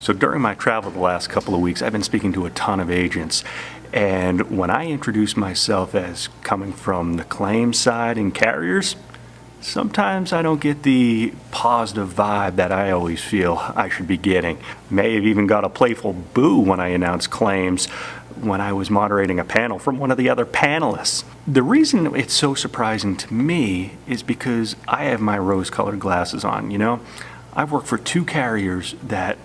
So during my travel the last couple of weeks, I've been speaking to a ton of agents. And when I introduce myself as coming from the claims side and carriers, sometimes I don't get the positive vibe that I always feel I should be getting. May have even got a playful boo when I announced claims when I was moderating a panel from one of the other panelists. The reason it's so surprising to me is because I have my rose-colored glasses on, you know? I've worked for two carriers that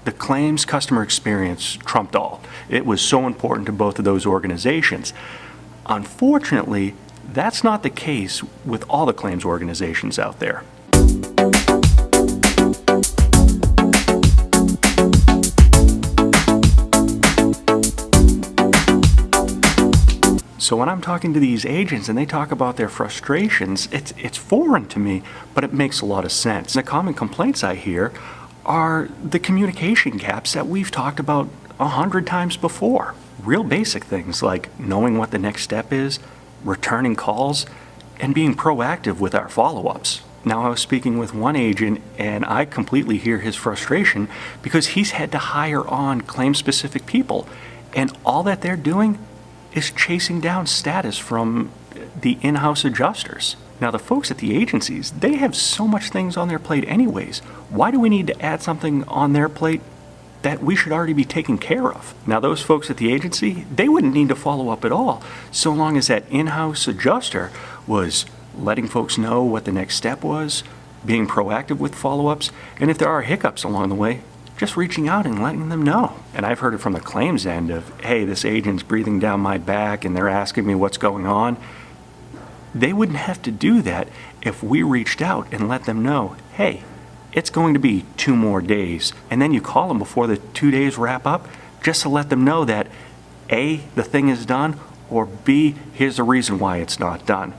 the claims customer experience trumped all. It was so important to both of those organizations. Unfortunately, that's not the case with all the claims organizations out there. So when I'm talking to these agents and they talk about their frustrations, it's foreign to me, but it makes a lot of sense. The common complaints I hear are the communication gaps that we've talked about 100 times before. Real basic things like knowing what the next step is, returning calls, and being proactive with our follow-ups. Now, I was speaking with one agent and I completely hear his frustration because he's had to hire on claim-specific people, and all that they're doing is chasing down status from the in-house adjusters. Now, the folks at the agencies, they have so much things on their plate anyways. Why do we need to add something on their plate that we should already be taking care of? Now, those folks at the agency, they wouldn't need to follow up at all, so long as that in-house adjuster was letting folks know what the next step was, being proactive with follow-ups, and if there are hiccups along the way, just reaching out and letting them know. And I've heard it from the claims end of, hey, this agent's breathing down my back and they're asking me what's going on. They wouldn't have to do that if we reached out and let them know, hey, it's going to be 2 more days. And then you call them before the 2 days wrap up just to let them know that A, the thing is done, or B, here's the reason why it's not done.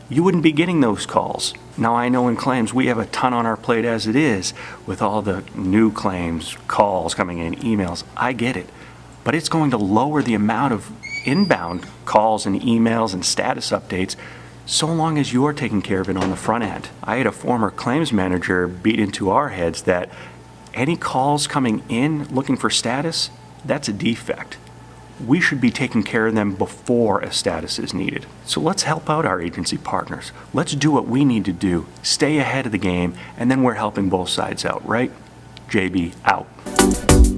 You wouldn't be getting those calls. Now, I know in claims we have a ton on our plate as it is with all the new claims, calls coming in, emails. I get it. But it's going to lower the amount of inbound calls and emails and status updates so long as you're taking care of it on the front end. I had a former claims manager beat into our heads that any calls coming in looking for status, that's a defect. We should be taking care of them before a status is needed. So let's help out our agency partners. Let's do what we need to do, stay ahead of the game, and then we're helping both sides out, right? JB out.